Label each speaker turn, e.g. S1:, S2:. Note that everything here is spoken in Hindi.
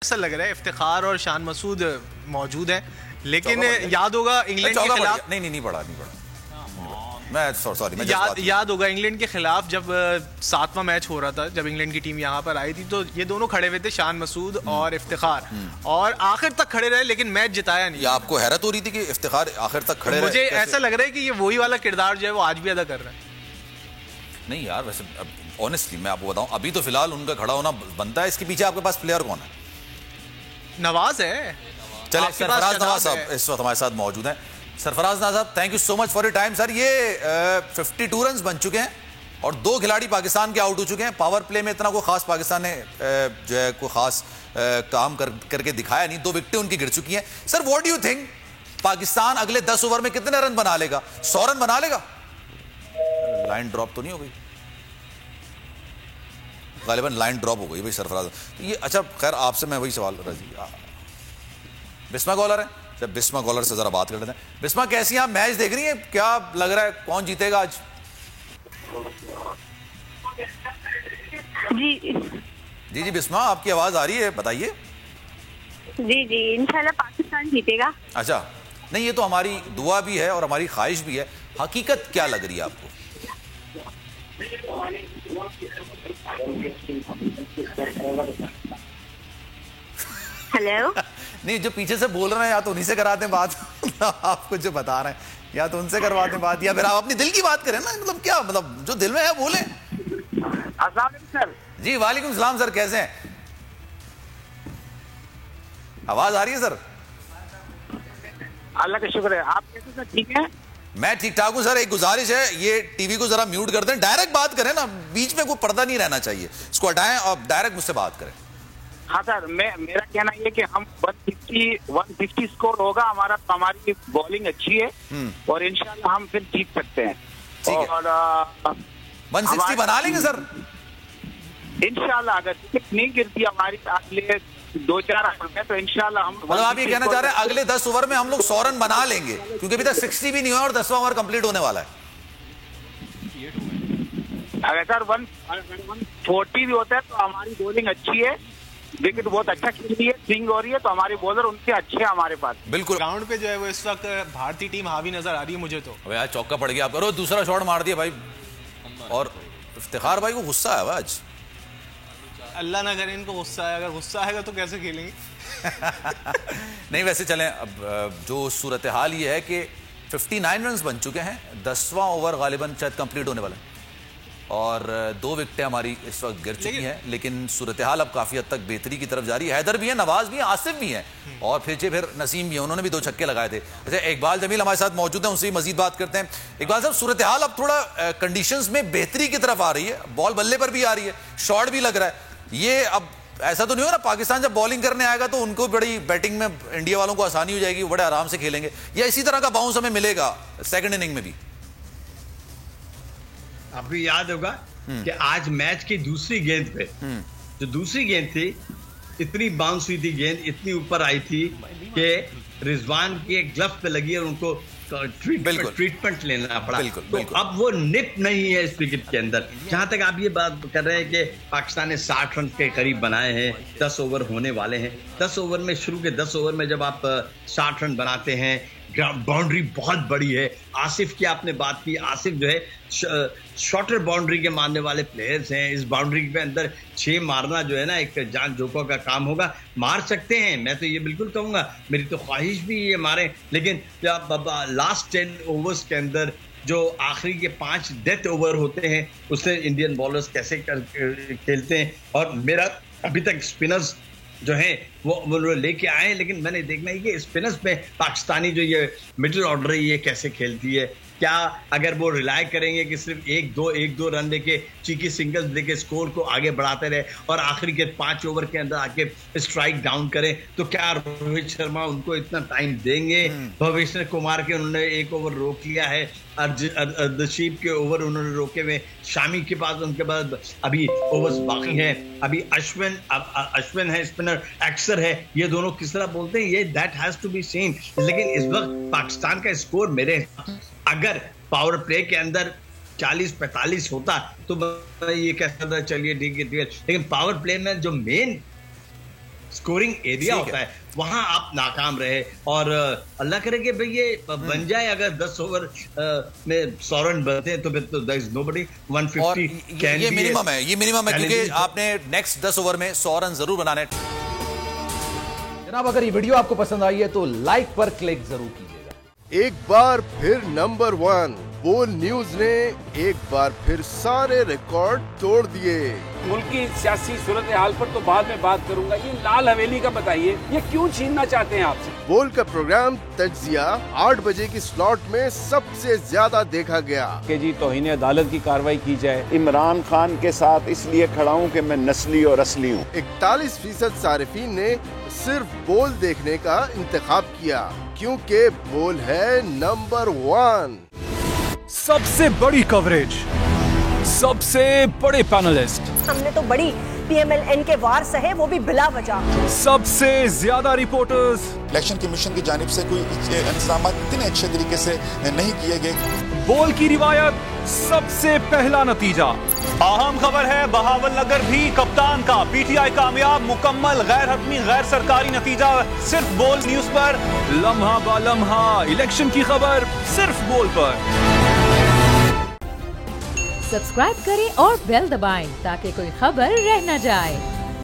S1: ऐसा लग रहा है इफ्तिखार और शान मसूद मौजूद हैं, लेकिन याद होगा इंग्लैंड के खिलाफ
S2: नहीं पड़ा मैं सॉरी
S1: याद होगा इंग्लैंड के खिलाफ जब 7वां मैच हो रहा था, जब इंग्लैंड की टीम यहाँ पर आई थी, तो ये दोनों खड़े हुए थे, शान मसूद और इफ्तिखार, और आखिर तक खड़े रहे लेकिन मैच जिताया नहीं।
S2: आपको हैरत हो रही थी कि इफ्तिखार आखिर तक खड़े रहे?
S1: मुझे ऐसा लग रहा है कि ये वही वाला किरदार जो है वो आज भी अदा कर रहा है।
S2: नहीं यार, वैसे ऑनेस्टली मैं आपको बताऊं, अभी तो फिलहाल उनका खड़ा होना बनता है। इसके पीछे आपके पास प्लेयर कौन है?
S1: नवाज है।
S2: चले, सरफराज नवाज साहब इस वक्त हमारे साथ मौजूद हैं। सरफराज नवाज साहब, thank you so much for your time sir. ये 52 रन बन चुके हैं और 2 खिलाड़ी पाकिस्तान के आउट हो चुके हैं। पावर प्ले में इतना कोई खास पाकिस्तान ने जो है कोई खास काम करके दिखाया नहीं। 2 विकेटें उनकी गिर चुकी हैं। Sir, what do you think, Pakistan अगले 10 ओवर में कितने रन बना लेगा? 100 रन बना लेगा? लाइन ड्रॉप तो नहीं हो गई? गालिबन लाइन ड्रॉप हो गई भाई सरफराज। तो ये अच्छा, खैर आपसे मैं वही सवाल रजी, बिस्मा कॉलर है, जब बिस्मा कॉलर से जरा बात कर लेते हैं। बिस्मा, कैसी आप मैच देख रही हैं? क्या लग रहा है कौन जीतेगा आज? जी बिस्मा, आपकी आवाज आ रही है, बताइए।
S3: जी इंशाल्लाह पाकिस्तान जीतेगा।
S2: अच्छा, नहीं ये तो हमारी दुआ भी है और हमारी ख्वाहिश भी है। हकीकत क्या लग रही है आपको?
S3: हेलो
S2: नहीं, जो पीछे से बोल रहे हैं या तो उन्हीं से कराते हैं बात आपको जो बता रहे हैं या तो उनसे करवाते हैं बात, या फिर आप अपनी दिल की बात करें ना। मतलब क्या, मतलब जो दिल में है बोले।
S4: अस्सलाम वालेकुम सर।
S2: जी वालेकुम सलाम सर, कैसे हैं? आवाज आ रही है सर?
S4: अल्लाह का शुक्र है। आप कैसे सर? ठीक है,
S2: मैं ठीक ठाक हूं सर। एक गुजारिश है, ये टीवी को जरा म्यूट कर दें, डायरेक्ट बात करें ना, बीच में कोई पर्दा नहीं रहना चाहिए। इसको हटाएं और डायरेक्ट मुझसे बात करें।
S4: हाँ सर, मेरा कहना ये कि हम 150 स्कोर होगा हमारा, तो हमारी बॉलिंग अच्छी है और इंशाल्लाह हम फिर जीत सकते हैं। और
S2: 160 बना लेंगे सर
S4: इंशाल्लाह। अगर विकेट नहीं गिरती हमारी अगले 2-4 ओवर में, तो इंशाल्लाह हम।
S2: मतलब आप ये कहना चाह रहे हैं अगले 10 ओवर में हम लोग 100 रन बना लेंगे, क्योंकि अभी तक 60 भी नहीं हुआ और 10वां ओवर कंप्लीट होने वाला है।
S4: अगर सर 140 भी होता है तो हमारी बॉलिंग अच्छी है, विकेट बहुत अच्छा खेल रही है, स्विंग हो रही है, तो हमारे बॉलर उनके अच्छे हैं हमारे पास।
S2: बिल्कुल,
S1: ग्राउंड पे जो है वो इस वक्त भारतीय टीम हावी नजर आ रही है मुझे तो।
S2: अबे यार, चौका पड़ गया, आप करो, दूसरा शॉट मार दिया भाई। और इफ्तिखार भाई को गुस्सा है आज।
S1: अल्लाह ना करे इनको गुस्सा है, अगर गुस्सा आएगा तो कैसे खेलेंगे?
S2: नहीं, वैसे चलें, अब जो सूरत हाल ये है कि 59 रन बन चुके हैं, 10वां ओवर गालिबन शायद कंप्लीट होने वाला है और 2 विकेटें हमारी इस वक्त गिर चुकी हैं, लेकिन सूरत हाल अब काफ़ी हद तक बेहतरी की तरफ जा रही है। हैदर भी है, नवाज भी है, आसिफ भी है और फिर नसीम भी है, उन्होंने भी 2 छक्के लगाए थे। अच्छा, इकबाल जमील हमारे साथ मौजूद हैं, उनसे मजीद बात करते हैं। इकबाल साहब, सूरत हाल अब थोड़ा कंडीशंस में बेहतरी की तरफ आ रही है, बॉल बल्ले पर भी आ रही है, शॉट भी लग रहा है। ये अब ऐसा तो नहीं हो ना, पाकिस्तान जब बॉलिंग करने आएगा तो उनको बड़ी बैटिंग में इंडिया वालों को आसानी हो जाएगी, वो बड़े आराम से खेलेंगे, या इसी तरह का बाउंस हमें मिलेगा सेकंड इनिंग में भी?
S5: आपको याद होगा कि आज मैच की दूसरी गेंद पे, जो दूसरी गेंद थी, इतनी बाउंस हुई थी गेंद, इतनी ऊपर आई थी कि रिजवान के ग्लव पे लगी और उनको ट्रीटमेंट लेना पड़ा। तो अब वो निप नहीं है इस विकेट के अंदर। जहां तक आप ये बात कर रहे हैं कि पाकिस्तान ने 60 रन के करीब बनाए हैं, 10 ओवर होने वाले हैं। 10 ओवर में, शुरू के 10 ओवर में जब आप 60 रन बनाते हैं, बाउंड्री बहुत बड़ी है। आसिफ की आपने बात की, आसिफ जो है शॉर्टर बाउंड्री के मारने वाले प्लेयर्स हैं। इस बाउंड्री के अंदर 6 मारना जो है ना, एक जान जोखों का काम होगा। मार सकते हैं, मैं तो ये बिल्कुल कहूँगा, मेरी तो ख्वाहिश भी ये मारे, लेकिन लास्ट 10 ओवर्स के अंदर जो आखिरी के 5 डेथ ओवर होते हैं, उससे इंडियन बॉलर्स कैसे खेलते हैं। और मेरा अभी तक स्पिनर्स जो है वो लेके आए, लेकिन मैंने देखना है कि स्पिनर्स में पाकिस्तानी जो ये मिडिल ऑर्डर है ये कैसे खेलती है। क्या अगर वो रिलाय करेंगे कि सिर्फ 1-2 रन देके, चीकी सिंगल्स देके स्कोर को आगे बढ़ाते रहे और आखिरी के 5 ओवर के अंदर आके स्ट्राइक डाउन करें, तो क्या रोहित शर्मा उनको इतना टाइम देंगे? भवेश्वर कुमार के उन्होंने 1 ओवर रोक लिया है, अर्धशीप के ओवर उन्होंने रोके हुए, शामी के पास उनके बाद अभी ओवर्स बाकी हैं। अभी अश्विन है स्पिनर, अक्सर है, ये दोनों किस तरह बोलते हैं, ये that has to be seen. लेकिन इस वक्त पाकिस्तान का स्कोर मेरे, अगर पावर प्ले के अंदर 40-45 होता तो ये कह सकता चलिए ठीक है, लेकिन पावर प्ले में जो मेन स्कोरिंग एरिया होता है, वहां आप नाकाम रहे। और अल्लाह करे कि भाई ये बन जाए, अगर 10 ओवर में 100 रन बनते हैं तो फिर तो देयर इज नोबडी 150
S2: ये मिनिमम है, ये मिनिमम है, क्योंकि आपने नेक्स्ट 10 ओवर में 100 रन जरूर बनाने।
S6: जनाब, अगर ये वीडियो आपको पसंद आई है तो लाइक पर क्लिक जरूर कीजिएगा।
S7: एक बार फिर नंबर 1 बोल न्यूज ने एक बार फिर सारे रिकॉर्ड तोड़ दिए।
S8: मुल्क की सियासी सूरत हाल पर तो बाद में बात करूंगा, ये लाल हवेली का बताइए, ये क्यों छीनना चाहते हैं आपसे?
S7: बोल का प्रोग्राम तज्जिया 8 बजे की स्लॉट में सबसे ज्यादा देखा गया
S8: कि जी तौहीन अदालत की कार्रवाई की जाए।
S9: इमरान खान के साथ इसलिए खड़ा हूँ कि मैं नस्ली और असली हूँ।
S7: 41% सारिफीन ने सिर्फ बोल देखने का इंतखाब किया, क्योंकि बोल है नंबर 1।
S10: सबसे बड़ी कवरेज, सबसे बड़े पैनलिस्ट,
S11: हमने तो बड़ी PMLN के वार सहे, वो भी बिला वजह।
S10: सबसे ज्यादा रिपोर्टर्स।
S12: इलेक्शन कमीशन की जानिब से कोई इंतजाम इतने अच्छे तरीके से नहीं किए गए।
S10: बोल की रिवायत, सबसे पहला नतीजा।
S13: अहम खबर है बहावल नगर भी कप्तान का, PTI कामयाब, मुकम्मल गैर हतमी गैर सरकारी नतीजा सिर्फ बोल न्यूज पर।
S10: लम्हा बा लम्हा इलेक्शन की खबर सिर्फ बोल पर।
S14: सब्सक्राइब करें और बेल दबाएं ताकि कोई खबर रह न जाए।